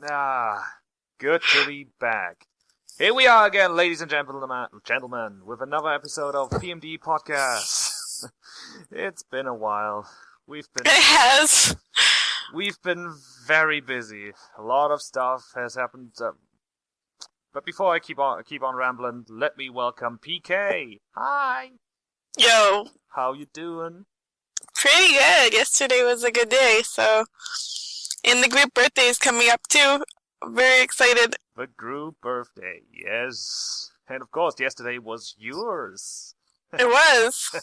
Good to be back. Here we are again, ladies and gentlemen, with another episode of PMD Podcast. It's been a while. It has. We've been very busy. A lot of stuff has happened. But before I keep on rambling, let me welcome PK. Hi. Yo. How you doing? Pretty good. Yesterday was a good day, so... And the group birthday is coming up, too. I'm very excited. The group birthday, yes. And of course, yesterday was yours. It was.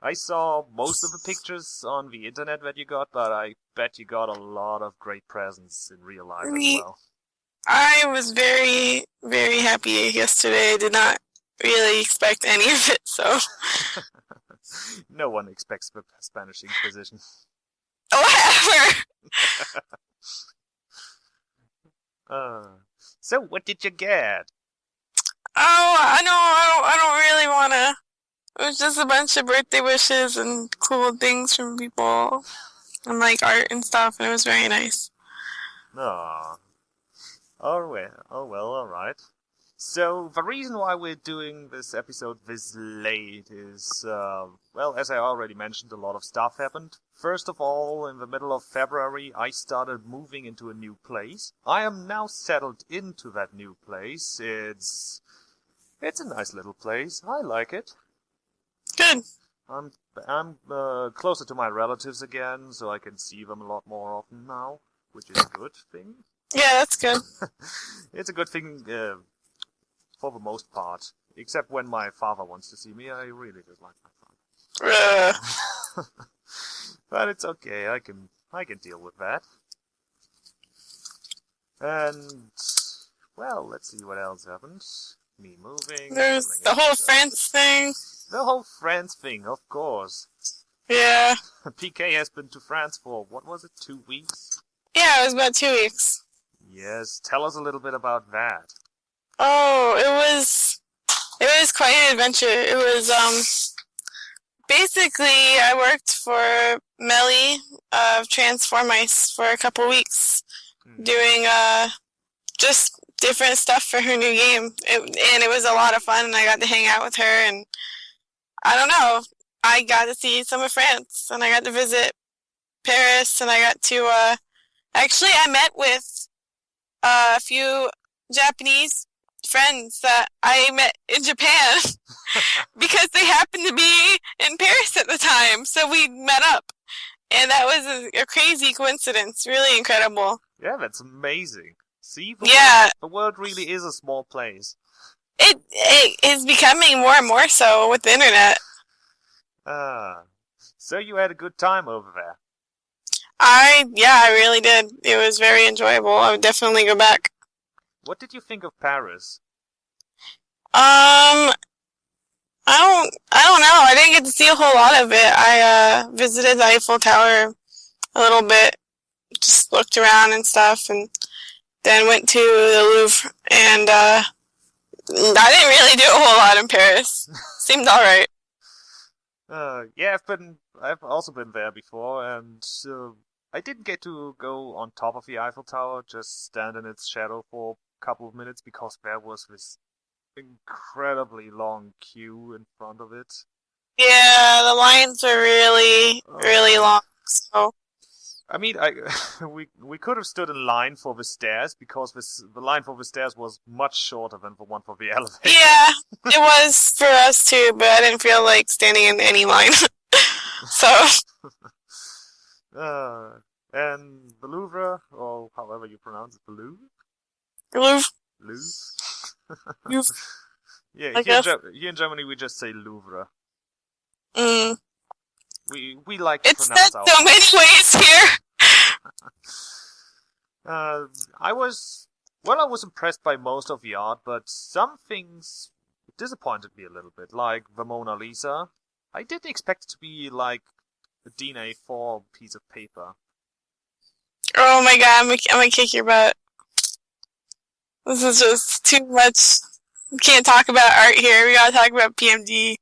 I saw most of the pictures on the internet that you got, but I bet you got a lot of great presents in real life as well. I was very, very happy yesterday. I did not really expect any of it, so... No one expects the Spanish Inquisition. Whatever! So what did you get? Oh, I don't really wanna. It was just a bunch of birthday wishes and cool things from people. And like art and stuff, and it was very nice. Oh well, alright. So, the reason why we're doing this episode this late is, well, as I already mentioned, a lot of stuff happened. First of all, in the middle of February, I started moving into a new place. I am now settled into that new place. It's a nice little place. I like it. Good. I'm closer to my relatives again, so I can see them a lot more often now, which is a good thing. Yeah, that's good. It's a good thing, for the most part. Except when my father wants to see me, I really dislike my father. But it's okay, I can deal with that. And, well, let's see what else happened. Me moving. There's the whole France thing. The whole France thing, of course. Yeah. PK has been to France for, what was it, 2 weeks? Yeah, it was about 2 weeks. Yes, tell us a little bit about that. Oh, it was quite an adventure. It was, basically, I worked for Melly of Transform Ice for a couple weeks, doing, just different stuff for her new game. And it was a lot of fun, and I got to hang out with her, and I don't know, I got to see some of France, and I got to visit Paris, and I got to, actually, I met with a few Japanese friends that I met in Japan because they happened to be in Paris at the time, so we met up, and that was a crazy coincidence, really incredible. Yeah, that's amazing. See, the world really is a small place. It is becoming more and more so with the internet. So you had a good time over there? I really did. It was very enjoyable. I would definitely go back. What did you think of Paris? I don't know. I didn't get to see a whole lot of it. I visited the Eiffel Tower a little bit, just looked around and stuff, and then went to the Louvre. And I didn't really do a whole lot in Paris. Seemed all right. Yeah, I've also been there before, and I didn't get to go on top of the Eiffel Tower, just stand in its shadow for a couple of minutes because there was this incredibly long queue in front of it. Yeah, the lines are really, really long. So, I mean, we could have stood in line for the stairs because the line for the stairs was much shorter than the one for the elevator. Yeah, it was for us too, but I didn't feel like standing in any line. So. And the Louvre, or however you pronounce it, the Louvre? Louvre. Louvre? Yeah, here in Germany we just say Louvre. We like to pronounce our... It's said so many ways here! I was impressed by most of the art, but some things disappointed me a little bit, like the Mona Lisa. I didn't expect it to be like a DIN A4 piece of paper. Oh my god, I'm gonna kick your butt. This is just too much. We can't talk about art here. We gotta talk about PMD.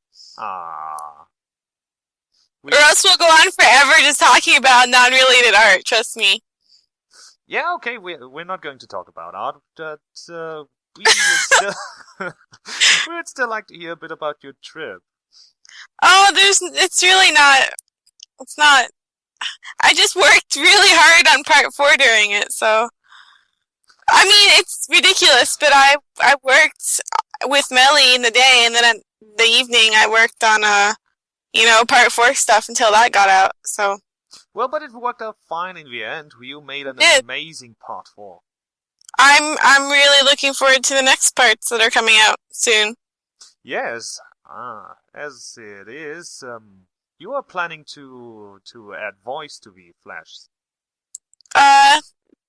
Or else we'll go on forever just talking about non-related art, trust me. Yeah, okay, we're not going to talk about art, but we would still we would still like to hear a bit about your trip. Oh, it's really not. It's not. I just worked really hard on part 4 during it, so. I mean, it's ridiculous, but I worked with Melly in the day, and then in the evening I worked on part 4 stuff until that got out. So. Well, but it worked out fine in the end. You made an amazing part 4. I'm really looking forward to the next parts that are coming out soon. Yes, as it is, you are planning to add voice to the Flash.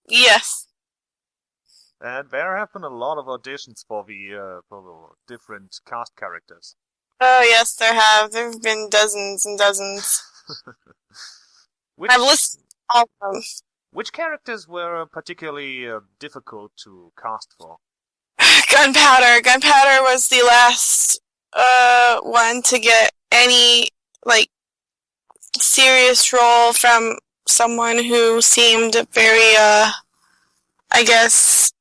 Yes. And there have been a lot of auditions for the different cast characters. Oh yes, there have. There have been dozens and dozens. I've listened to all of them. Which characters were particularly difficult to cast for? Gunpowder. Gunpowder was the last one to get any serious role from someone who seemed very I guess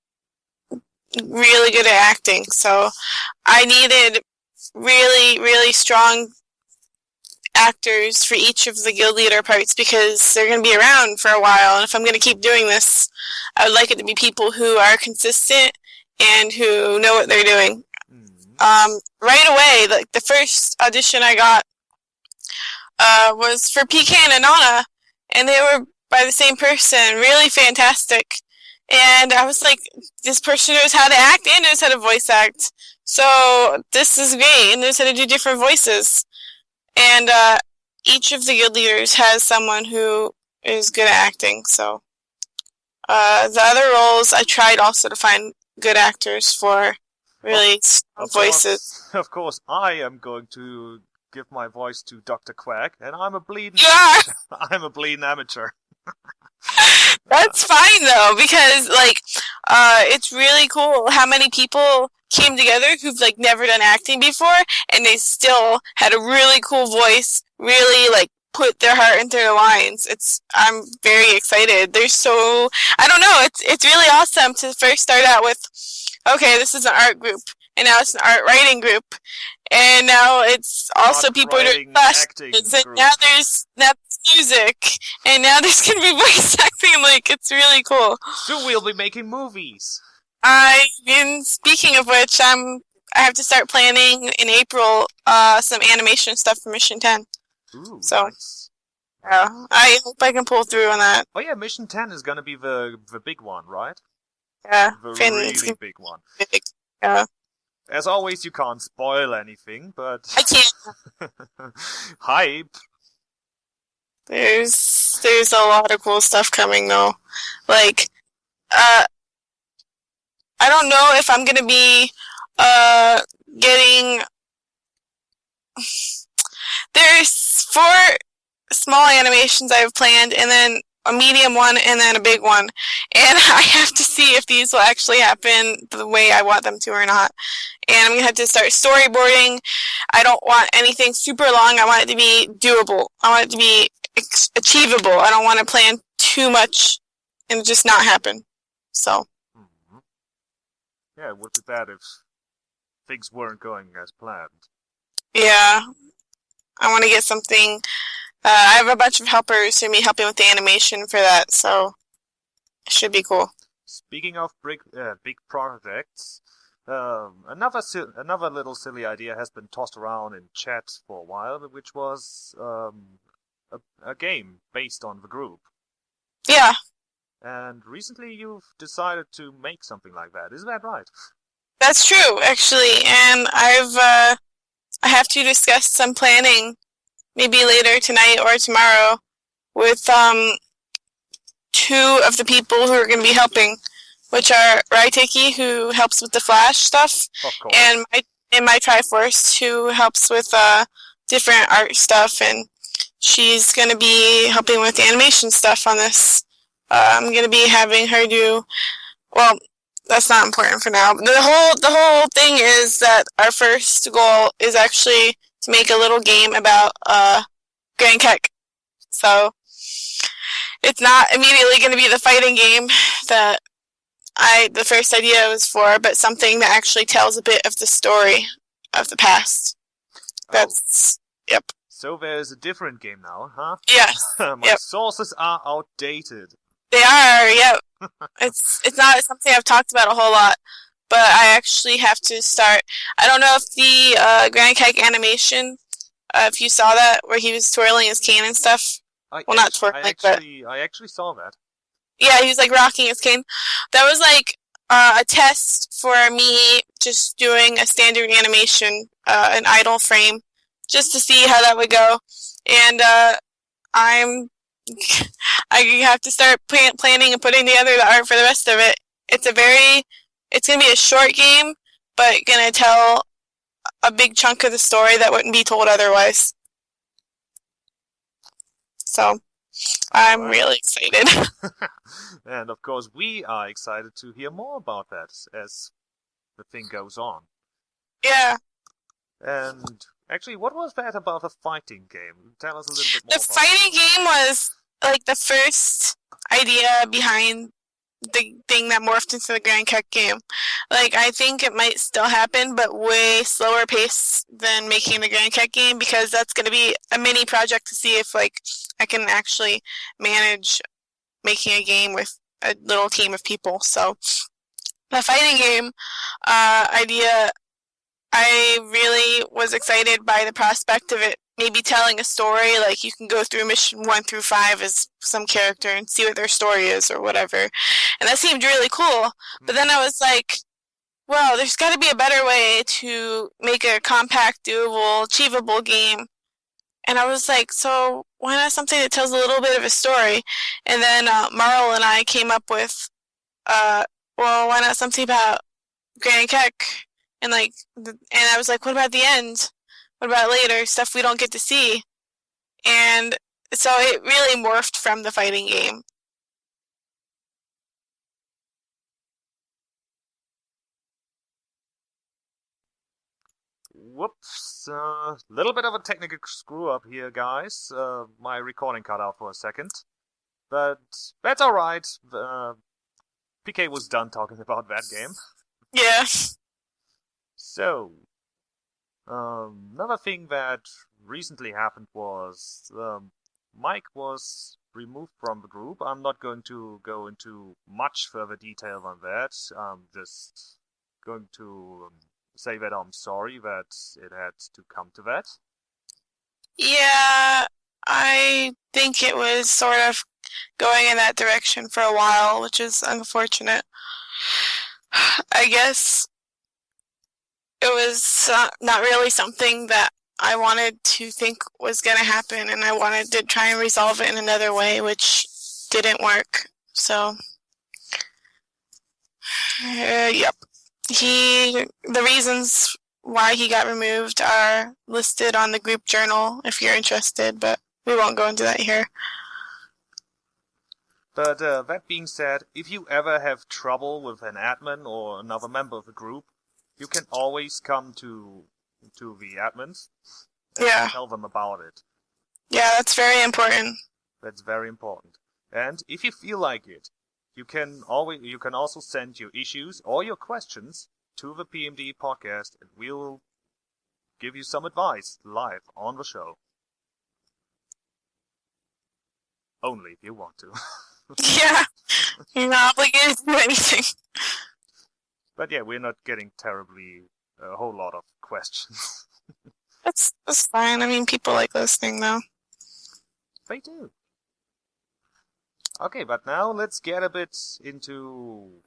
really good at acting. So I needed really, really strong actors for each of the guild leader parts because they're going to be around for a while, and if I'm going to keep doing this, I would like it to be people who are consistent and who know what they're doing. Right away, the first audition I got was for Pecan and Anna, and they were by the same person, really fantastic. And I was like, this person knows how to act and knows how to voice act, so this is great, and knows how to do different voices. And each of the guild leaders has someone who is good at acting, so the other roles I tried also to find good actors for really voices. Of course, I am going to give my voice to Dr. Quack, and I'm a bleeding amateur. That's fine though, because it's really cool how many people came together who've never done acting before, and they still had a really cool voice, really put their heart into their lines. I'm very excited. I don't know, it's really awesome to first start out with, okay, this is an art group, and now it's an art writing group, and now it's also people doing classes, and now there's music, and now there's gonna be voice acting. It's really cool. So we'll be making movies. Speaking of which, I have to start planning in April some animation stuff for Mission 10. Ooh, so nice. Yeah, I hope I can pull through on that. Oh yeah, Mission 10 is gonna be the big one, right? Yeah, the really big one. Big. Yeah. As always, you can't spoil anything, but I can't. Hype. There's a lot of cool stuff coming though. I don't know if I'm gonna be getting. There's 4 small animations I have planned, and then a medium one, and then a big one. And I have to see if these will actually happen the way I want them to or not. And I'm going to have to start storyboarding. I don't want anything super long. I want it to be doable. I want it to be achievable. I don't want to plan too much and just not happen. So. Mm-hmm. Yeah, it would be bad if things weren't going as planned. Yeah. I want to get something. I have a bunch of helpers who are helping with the animation for that, so it should be cool. Speaking of big projects, another little silly idea has been tossed around in chat for a while, which was a game based on the group. Yeah. And recently you've decided to make something like that. Isn't that right? That's true, actually, and I have to discuss some planning maybe later tonight or tomorrow with 2 of the people who are going to be helping, which are Raiteki, who helps with the Flash stuff, and my Triforce, who helps with different art stuff, and she's going to be helping with the animation stuff on this. I'm going to be having her do, well, that's not important for now. The whole thing is that our first goal is actually to make a little game about Grand Kek. So it's not immediately going to be the fighting game that the first idea was for, but something that actually tells a bit of the story of the past. That's, yep. So there's a different game now, huh? Yes. My sources are outdated. They are, yep. It's not something I've talked about a whole lot, but I actually have to start. I don't know if the Grand Kike animation, if you saw that, where he was twirling his cane and stuff. Not twirling, but I actually saw that. Yeah, he was like rocking his cane. That was like a test for me just doing a standard animation, an idle frame, just to see how that would go. And I have to start planning and putting together the art for the rest of it. It's going to be a short game, but going to tell a big chunk of the story that wouldn't be told otherwise. So, I'm really excited. And of course, we are excited to hear more about that as the thing goes on. Yeah. And actually, what was that about the fighting game? Tell us a little bit more. The fighting game was like the first idea behind the thing that morphed into the Grand Kike game. Like, I think it might still happen, but way slower pace than making the Grand Kike game, because that's going to be a mini project to see if, like, I can actually manage making a game with a little team of people. So, the fighting game idea, I really was excited by the prospect of it maybe telling a story. Like, you can go through mission 1 through 5 as some character and see what their story is or whatever. And that seemed really cool. But then I was like, well, there's got to be a better way to make a compact, doable, achievable game. And I was like, so why not something that tells a little bit of a story? And then Marl and I came up with, well, why not something about Grand Kike? And I was like, what about the end? What about later? Stuff we don't get to see. And so it really morphed from the fighting game. Whoops. Little bit of a technical screw up here, guys. My recording cut out for a second. But that's alright. PK was done talking about that game. Yeah. So, another thing that recently happened was Mike was removed from the group. I'm not going to go into much further detail on that. I'm just going to say that I'm sorry that it had to come to that. Yeah, I think it was sort of going in that direction for a while, which is unfortunate. I guess it was not really something that I wanted to think was going to happen, and I wanted to try and resolve it in another way, which didn't work. So, yep. The reasons why he got removed are listed on the group journal if you're interested, but we won't go into that here. But that being said, if you ever have trouble with an admin or another member of the group, you can always come to the admins and tell them about it. Yeah, that's very important. That's very important. And if you feel like it, you can also send your issues or your questions to the PMD podcast, and we'll give you some advice live on the show. Only if you want to. Yeah, you're not obligated to do anything. But yeah, we're not getting terribly a whole lot of questions. That's fine. I mean, people like listening, though. They do. Okay, but now let's get a bit into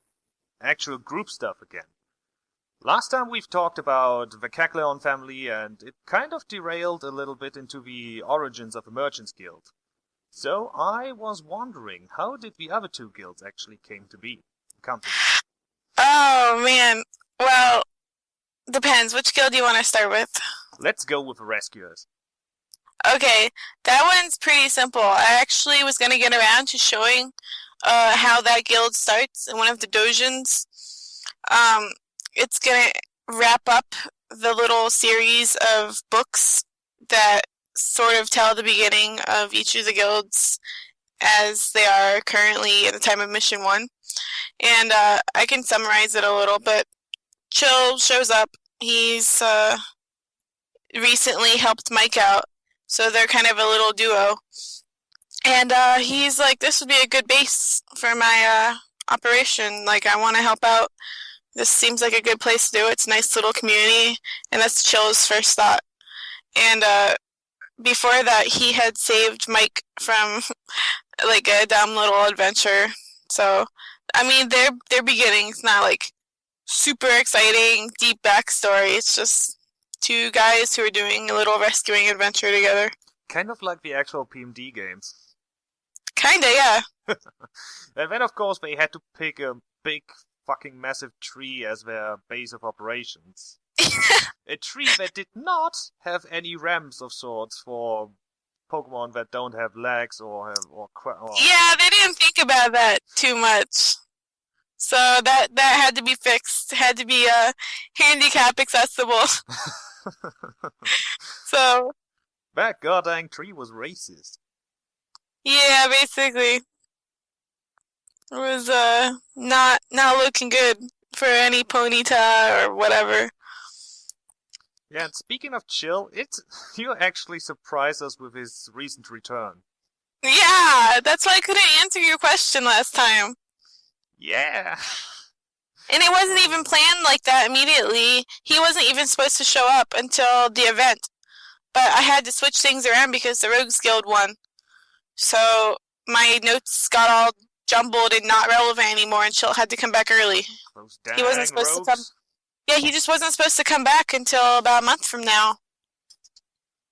actual group stuff again. Last time we've talked about the Cacleon family, and it kind of derailed a little bit into the origins of the Merchants Guild. So I was wondering, how did the other two guilds actually come to be? Oh, man. Well, depends. Which guild do you want to start with? Let's go with the Rescuers. Okay, that one's pretty simple. I actually was going to get around to showing how that guild starts in one of the dojins. It's going to wrap up the little series of books that sort of tell the beginning of each of the guilds as they are currently at the time of Mission 1. And I can summarize it a little, but Chill shows up. He's recently helped Mike out, so they're kind of a little duo. And he's like, this would be a good base for my operation. Like, I want to help out. This seems like a good place to do it. It's a nice little community, and that's Chill's first thought. And before that, he had saved Mike from like a dumb little adventure. So, I mean, their beginning's not like super exciting, deep backstory. It's just two guys who are doing a little rescuing adventure together. Kind of like the actual PMD games. Kinda, yeah. And then, of course, they had to pick a big, fucking massive tree as their base of operations. A tree that did not have any ramps of sorts for Pokemon that don't have legs or Yeah, they didn't think about that too much. So that had to be fixed. It had to be handicap accessible. So that goddamn tree was racist. Yeah, basically. It was not looking good for any Ponyta or whatever. Yeah, and speaking of Chill, you actually surprised us with his recent return. Yeah, that's why I couldn't answer your question last time. Yeah. And it wasn't even planned like that immediately. He wasn't even supposed to show up until the event. But I had to switch things around because the Rogues Guild won. So my notes got all jumbled and not relevant anymore, and Chill had to come back early. He wasn't supposed to come. Yeah, he just wasn't supposed to come back until about a month from now.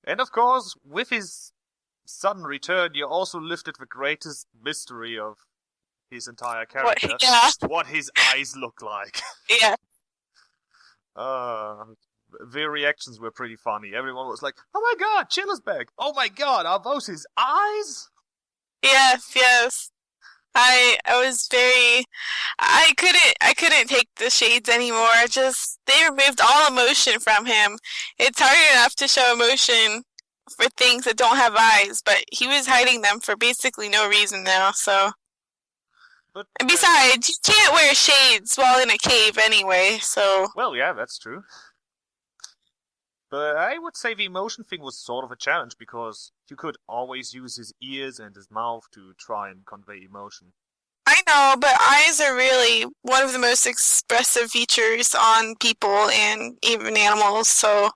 And of course, with his sudden return, you also lifted the greatest mystery of his entire character. What his eyes look like. Yeah. The reactions were pretty funny. Everyone was like, "Oh my god, Chill is back! Oh my god, are those his eyes?" Yes. I was very. I couldn't take the shades anymore. They removed all emotion from him. It's hard enough to show emotion for things that don't have eyes, but he was hiding them for basically no reason now. So. And besides, you can't wear shades while in a cave anyway. So. Well, yeah, that's true. But I would say the emotion thing was sort of a challenge, because you could always use his ears and his mouth to try and convey emotion. I know, but eyes are really one of the most expressive features on people and even animals, so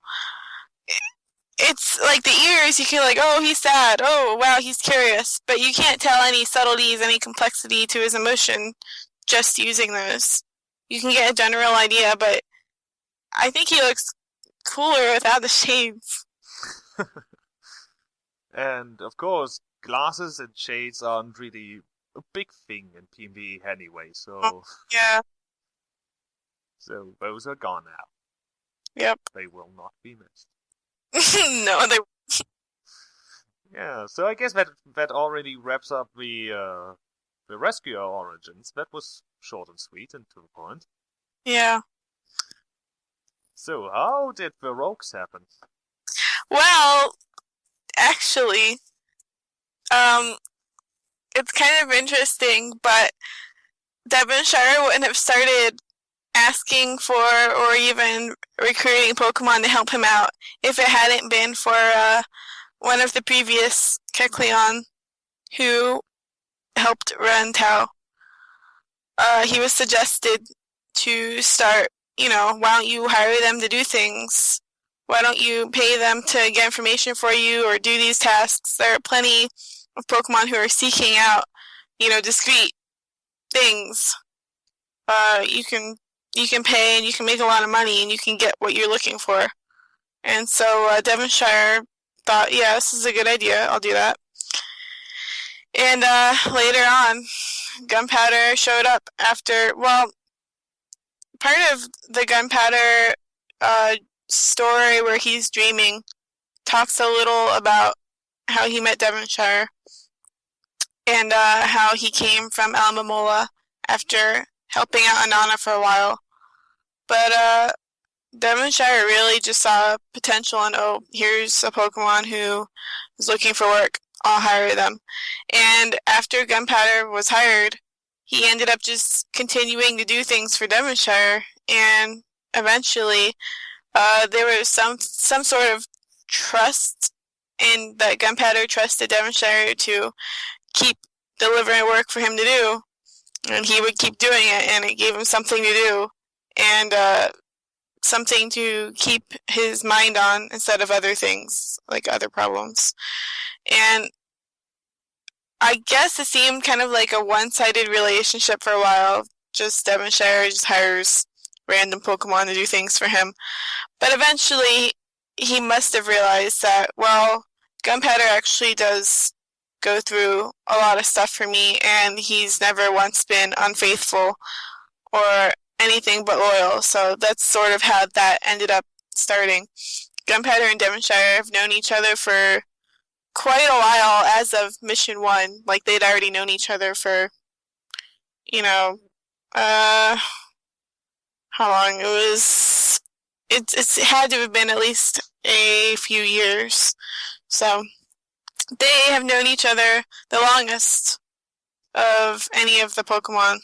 it's like the ears, you can like, oh, he's sad, oh, wow, he's curious, but you can't tell any subtleties, any complexity to his emotion just using those. You can get a general idea, but I think he looks cooler without the shades. And of course, glasses and shades aren't really a big thing in PMD anyway, so yeah. So those are gone now. Yep. They will not be missed. No, they. Yeah, so I guess that already wraps up the rescuer origins. That was short and sweet and to the point. Yeah. So, how did the rogues happen? Well, actually, it's kind of interesting, but Devonshire wouldn't have started asking for or even recruiting Pokemon to help him out if it hadn't been for one of the previous Kecleon who helped run Tao. He was suggested to start, why don't you hire them to do things? Why don't you pay them to get information for you or do these tasks? There are plenty of Pokemon who are seeking out, discreet things. You can pay and you can make a lot of money and you can get what you're looking for. And so Devonshire thought, yeah, this is a good idea. I'll do that. And later on, Gunpowder showed up after, part of the Gunpowder story where he's dreaming talks a little about how he met Devonshire and how he came from Almamola after helping out Anana for a while. But Devonshire really just saw potential and, here's a Pokemon who is looking for work. I'll hire them. And after Gunpowder was hired, he ended up just continuing to do things for Devonshire, and eventually there was some sort of trust in that Gunpowder trusted Devonshire to keep delivering work for him to do, and he would keep doing it, and it gave him something to do, and something to keep his mind on instead of other things, like other problems. And I guess it seemed kind of like a one-sided relationship for a while. Just Devonshire just hires random Pokemon to do things for him. But eventually, he must have realized that, well, Gunpowder actually does go through a lot of stuff for me, and he's never once been unfaithful or anything but loyal. So that's sort of how that ended up starting. Gunpowder and Devonshire have known each other for quite a while as of Mission 1. Like, they'd already known each other for, how long? It had to have been at least a few years. So they have known each other the longest of any of the Pokemon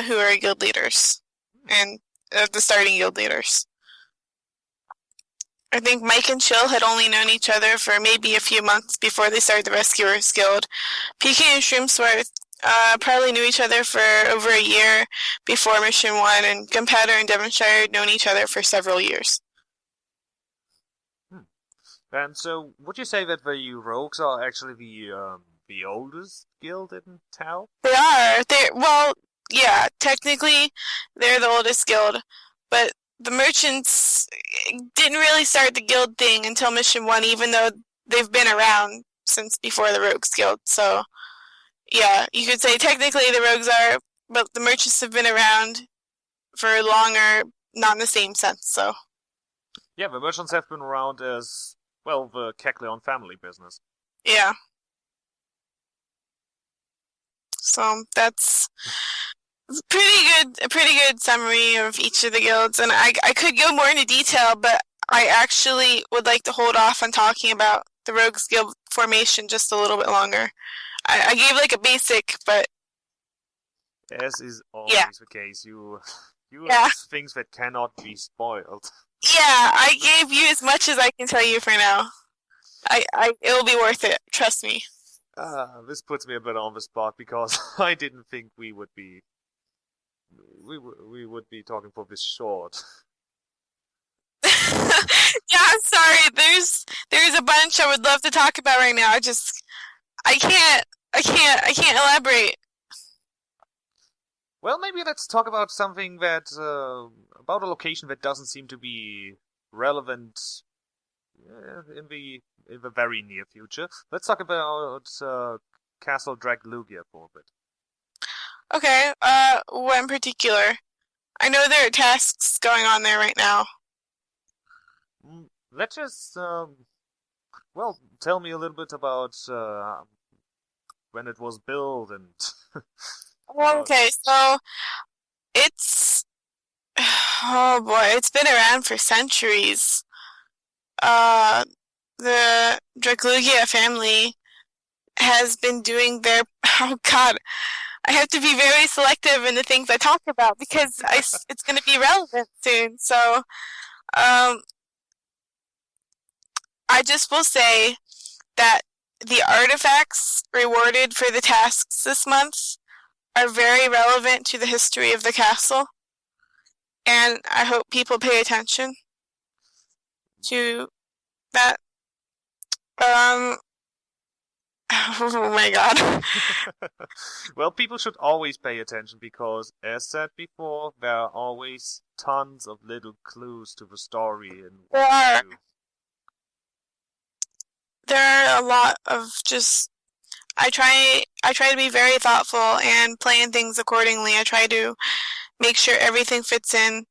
who are guild leaders, and the starting guild leaders. I think Mike and Chill had only known each other for maybe a few months before they started the Rescuers Guild. PK and Shroomsworth probably knew each other for over a year before Mission 1, and Gunpowder and Devonshire had known each other for several years. And so, would you say that the Rogues are actually the oldest guild in town? They are. Yeah, technically, they're the oldest guild, but the Merchants didn't really start the guild thing until Mission 1, even though they've been around since before the Rogues Guild. So, yeah, you could say technically the Rogues are, but the Merchants have been around for longer, not in the same sense, so. Yeah, the Merchants have been around as, well, the Kecleon family business. Yeah. So, that's a pretty good summary of each of the guilds, and I could go more into detail, but I actually would like to hold off on talking about the Rogues Guild formation just a little bit longer. I gave like a basic, but as is always the case, you have things that cannot be spoiled. Yeah, I gave you as much as I can tell you for now. It'll be worth it, trust me. This puts me a bit on the spot because I didn't think we would be talking for this short. Yeah, I'm sorry. There's a bunch I would love to talk about right now. I can't elaborate. Well, maybe let's talk about something that about a location that doesn't seem to be relevant in the very near future. Let's talk about Castle Draglugia for a bit. Okay, what in particular? I know there are tasks going on there right now. Let's just, tell me a little bit about when it was built and... Okay, so it's... Oh boy, it's been around for centuries. The Draglugia family has been doing their... Oh god, I have to be very selective in the things I talk about because it's going to be relevant soon. So, I just will say that the artifacts rewarded for the tasks this month are very relevant to the history of the castle, and I hope people pay attention to that. Oh my god. Well, people should always pay attention because, as said before, there are always tons of little clues to the story. There are a lot of just... I try to be very thoughtful and plan things accordingly. I try to make sure everything fits in.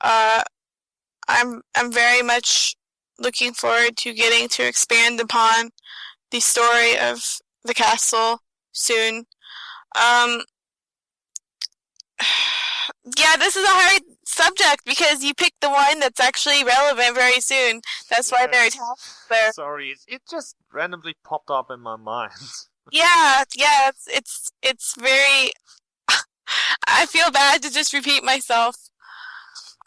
I'm very much looking forward to getting to expand upon the story of the castle soon. Yeah, this is a hard subject because you picked the one that's actually relevant very soon. That's why there are tasks there. Sorry, it just randomly popped up in my mind. Yeah, it's very. I feel bad to just repeat myself.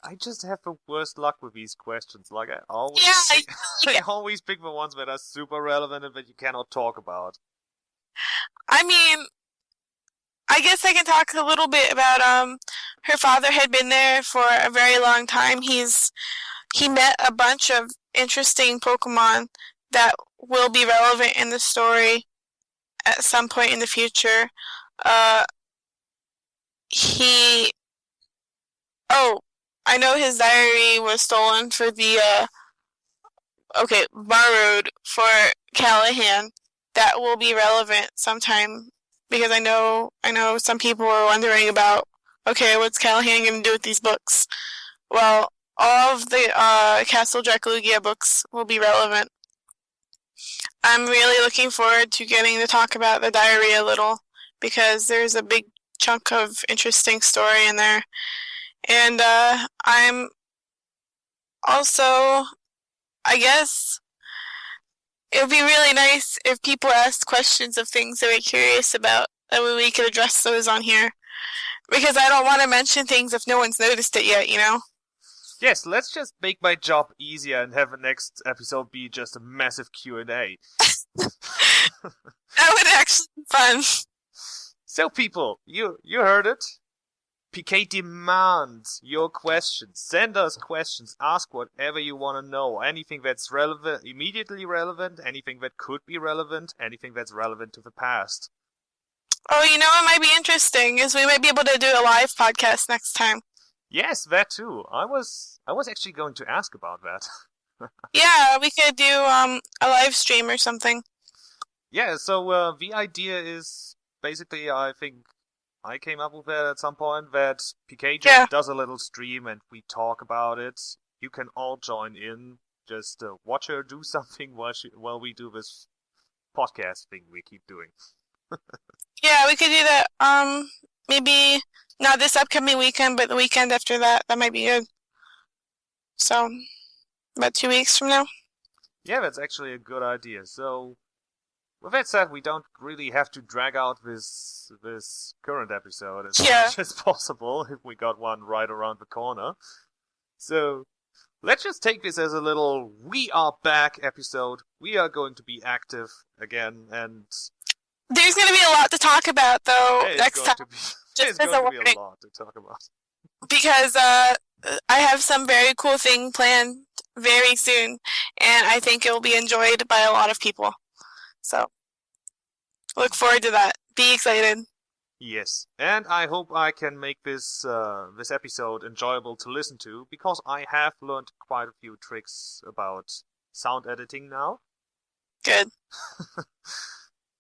I just have the worst luck with these questions. Like I always, Yeah, I always pick the ones that are super relevant and that you cannot talk about. I mean, I guess I can talk a little bit about her father had been there for a very long time. He met a bunch of interesting Pokemon that will be relevant in the story at some point in the future. Uh, he Oh, I know his diary was stolen for the borrowed for Callahan. That will be relevant sometime because I know some people were wondering about, okay, what's Callahan going to do with these books? Well, all of the Castle Dracalugia books will be relevant. I'm really looking forward to getting to talk about the diary a little because there's a big chunk of interesting story in there. And I'm also, I guess, it would be really nice if people asked questions of things they were curious about. That way we could address those on here. Because I don't want to mention things if no one's noticed it yet, you know? Yes, let's just make my job easier and have the next episode be just a massive Q&A. That would actually be fun. So people, you heard it. PK demands your questions. Send us questions. Ask whatever you want to know. Anything that's relevant, immediately relevant, anything that could be relevant, anything that's relevant to the past. Oh, you know what might be interesting is we might be able to do a live podcast next time. Yes, that too. I was actually going to ask about that. Yeah, we could do a live stream or something. Yeah, so the idea is basically, I think I came up with it at some point, that PK just does a little stream and we talk about it. You can all join in. Just watch her do something while we do this podcast thing we keep doing. Yeah, we could do that. Maybe not this upcoming weekend, but the weekend after that. That might be good. So, about 2 weeks from now. Yeah, that's actually a good idea. So, with that said, we don't really have to drag out this current episode as much as possible if we got one right around the corner. So, let's just take this as a little "we are back" episode. We are going to be active again, and there's going to be a lot to talk about, though, next time. There's going to be a lot to talk about. Because I have some very cool thing planned very soon, and I think it will be enjoyed by a lot of people. So, look forward to that. Be excited. Yes, and I hope I can make this episode enjoyable to listen to, because I have learned quite a few tricks about sound editing now. Good.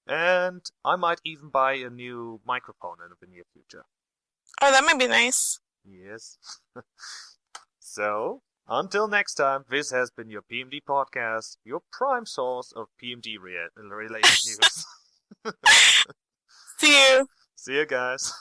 And I might even buy a new microphone in the near future. Oh, that might be nice. Yes. So, until next time, this has been your PMD podcast, your prime source of PMD related news. See you. See you guys.